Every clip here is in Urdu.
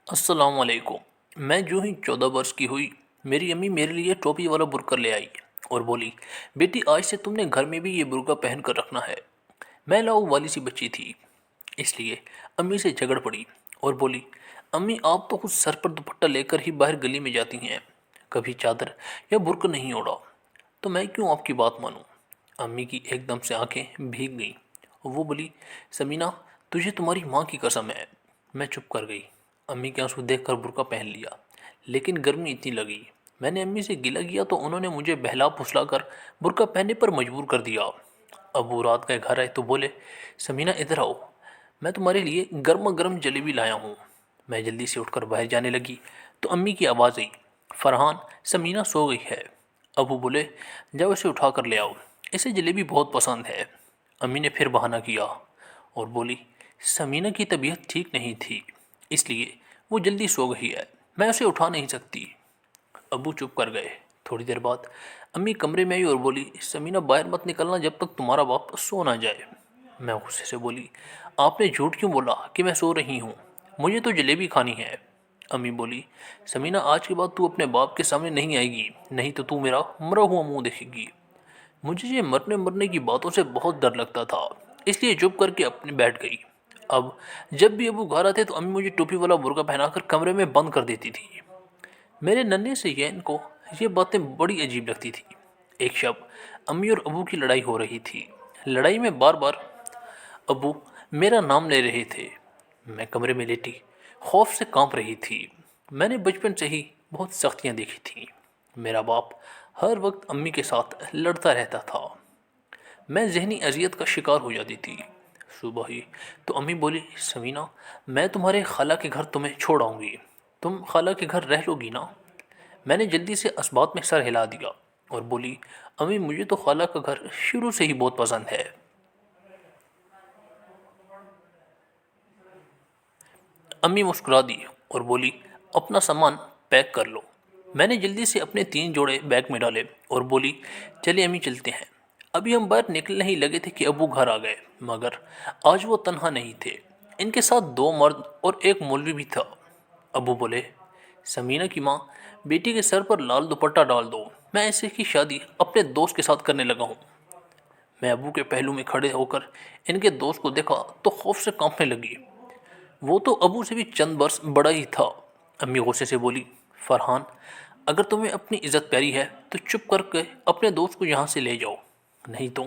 السلام علیکم۔ میں جو ہی 14 برس کی ہوئی، میری امی میرے لیے ٹوپی والا برقع لے آئی اور بولی، بیٹی آج سے تم نے گھر میں بھی یہ برقع پہن کر رکھنا ہے۔ میں لاؤ والی سی بچی تھی، اس لیے امی سے جھگڑ پڑی اور بولی، امی آپ تو خود سر پر دوپٹہ لے کر ہی باہر گلی میں جاتی ہیں، کبھی چادر یا برقع نہیں اوڑا، تو میں کیوں آپ کی بات مانوں؟ امی کی ایک دم سے آنکھیں بھیگ گئیں اور وہ بولی، سمینہ تجھے تمہاری ماں کی قسم ہے۔ میں چپ کر گئی۔ امی کے آنسو دیکھ کر برقع پہن لیا، لیکن گرمی اتنی لگی۔ میں نے امی سے گلہ کیا تو انہوں نے مجھے بہلا پھسلا کر برقع پہننے پر مجبور کر دیا۔ ابو رات گئے گھر آئے تو بولے، سمینہ ادھر آؤ، میں تمہارے لیے گرما گرم جلیبی لایا ہوں۔ میں جلدی سے اٹھ کر باہر جانے لگی تو امی کی آواز آئی، فرحان سمینہ سو گئی ہے۔ ابو بولے، جاؤ اسے اٹھا کر لے آؤ، اسے جلیبی بہت پسند ہے۔ امی نے پھر بہانہ کیا اور بولی، سمینہ کی طبیعت ٹھیک نہیں تھی، اس لیے وہ جلدی سو گئی ہے، میں اسے اٹھا نہیں سکتی۔ ابو چپ کر گئے۔ تھوڑی دیر بعد امی کمرے میں آئی اور بولی، سمینہ باہر مت نکلنا جب تک تمہارا باپ سو نہ جائے۔ میں غصے سے بولی، آپ نے جھوٹ کیوں بولا کہ میں سو رہی ہوں؟ مجھے تو جلیبی کھانی ہے۔ امی بولی، سمینہ آج کے بعد تو اپنے باپ کے سامنے نہیں آئے گی، نہیں تو تو میرا مرا ہوا منہ دیکھے گی۔ مجھے یہ مرنے کی باتوں سے بہت ڈر لگتا تھا، اس لیے چپ کر کے اپنے بیٹھ گئی۔ اب جب بھی ابو گھر آتے تو امی مجھے ٹوپی والا برقع پہنا کر کمرے میں بند کر دیتی تھی۔ میرے ننھے سے ان کو یہ باتیں بڑی عجیب لگتی تھی۔ ایک شب امی اور ابو کی لڑائی ہو رہی تھی۔ لڑائی میں بار بار ابو میرا نام لے رہے تھے۔ میں کمرے میں لیٹی خوف سے کانپ رہی تھی۔ میں نے بچپن سے ہی بہت سختیاں دیکھی تھیں۔ میرا باپ ہر وقت امی کے ساتھ لڑتا رہتا تھا۔ میں ذہنی اذیت کا شکار ہو جاتی تھی۔ صبح ہی تو امی بولی، سمینہ میں تمہارے خالہ کے گھر تمہیں چھوڑ آؤں گی، تم خالہ کے گھر رہ لو گی نا؟ میں نے جلدی سے اسبات میں سر ہلا دیا اور بولی، امی مجھے تو خالہ کا گھر شروع سے ہی بہت پسند ہے۔ امی مسکرا دی اور بولی، اپنا سامان پیک کر لو۔ میں نے جلدی سے اپنے 3 جوڑے بیگ میں ڈالے اور بولی، چلے امی چلتے ہیں۔ ابھی ہم باہر نکلنے ہی لگے تھے کہ ابو گھر آ گئے، مگر آج وہ تنہا نہیں تھے، ان کے ساتھ 2 مرد اور ایک مولوی بھی تھا۔ ابو بولے، سمینہ کی ماں بیٹی کے سر پر لال دوپٹہ ڈال دو، میں ایسے کی شادی اپنے دوست کے ساتھ کرنے لگا ہوں۔ میں ابو کے پہلو میں کھڑے ہو کر ان کے دوست کو دیکھا تو خوف سے کانپنے لگی۔ وہ تو ابو سے بھی چند برس بڑا ہی تھا۔ امی غصے سے بولی، فرحان اگر تمہیں اپنی عزت پیاری ہے تو چپ کر کے اپنے دوست کو یہاں سے لے جاؤ، نہیں تو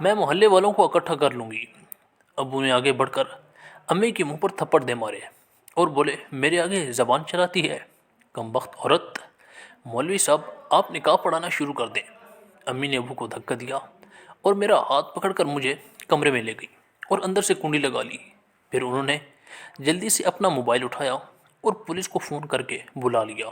میں محلے والوں کو اکٹھا کر لوں گی۔ ابو نے آگے بڑھ کر امی کے منہ پر تھپڑ دے مارے اور بولے، میرے آگے زبان چلاتی ہے، کم بخت عورت، مولوی صاحب آپ نکاح پڑھانا شروع کر دیں۔ امی نے ابو کو دھکا دیا اور میرا ہاتھ پکڑ کر مجھے کمرے میں لے گئی اور اندر سے کنڈی لگا لی۔ پھر انہوں نے جلدی سے اپنا موبائل اٹھایا اور پولیس کو فون کر کے بلا لیا۔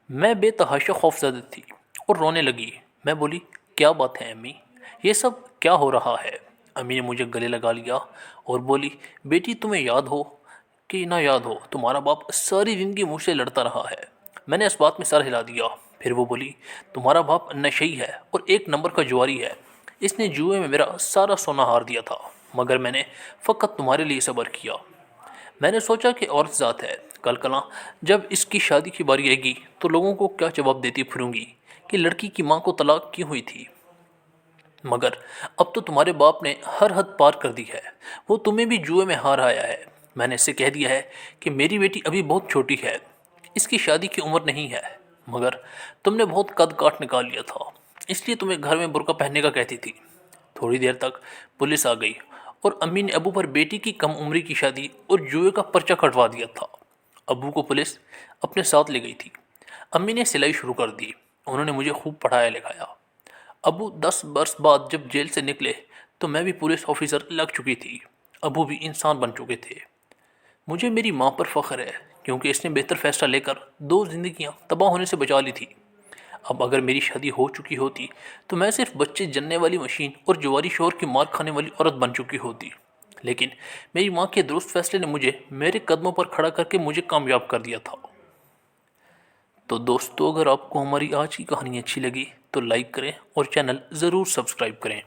میں بے تحاشا خوف زدہ تھی اور رونے لگی۔ میں بولی، کیا بات ہے امی، یہ سب کیا ہو رہا ہے؟ امی نے مجھے گلے لگا لیا اور بولی، بیٹی تمہیں یاد ہو کہ نہ یاد ہو، تمہارا باپ ساری زندگی مجھ سے لڑتا رہا ہے۔ میں نے اس بات میں سر ہلا دیا۔ پھر وہ بولی، تمہارا باپ نشئی ہے اور 1 نمبر کا جواری ہے، اس نے جوئے میں میرا سارا سونا ہار دیا تھا، مگر میں نے فقط تمہارے لیے صبر کیا۔ میں نے سوچا کہ عورت ذات ہے، کل کلاں جب اس کی شادی کی باری آئے گی تو لوگوں کو کیا جواب دیتی پھروں گی کہ لڑکی کی ماں کو طلاق کیوں ہوئی تھی۔ مگر اب تو تمہارے باپ نے ہر حد پار کر دی ہے، وہ تمہیں بھی جوئے میں ہار آیا ہے۔ میں نے اس سے کہہ دیا ہے کہ میری بیٹی ابھی بہت چھوٹی ہے، اس کی شادی کی عمر نہیں ہے، مگر تم نے بہت قد کاٹ نکال لیا تھا، اس لیے تمہیں گھر میں برقع پہننے کا کہتی تھی۔ تھوڑی دیر تک پولیس آ گئی اور امی نے ابو پر بیٹی کی کم عمری کی شادی اور جوئے کا پرچہ کٹوا دیا تھا۔ ابو کو پولیس اپنے ساتھ لے گئی تھی۔ امی نے سلائی شروع کر دی، انہوں نے مجھے خوب پڑھایا لکھایا۔ ابو 10 برس بعد جب جیل سے نکلے تو میں بھی پولیس آفیسر لگ چکی تھی، ابو بھی انسان بن چکے تھے۔ مجھے میری ماں پر فخر ہے کیونکہ اس نے بہتر فیصلہ لے کر 2 زندگیاں تباہ ہونے سے بچا لی تھی۔ اب اگر میری شادی ہو چکی ہوتی تو میں صرف بچے جننے والی مشین اور جواری شوہر کی مار کھانے والی عورت بن چکی ہوتی، لیکن میری ماں کے درست فیصلے نے مجھے میرے قدموں پر کھڑا کر کے مجھے کامیاب کر دیا تھا۔ تو دوستو، اگر آپ کو ہماری آج کی کہانی اچھی لگی تو لائک کریں اور چینل ضرور سبسکرائب کریں۔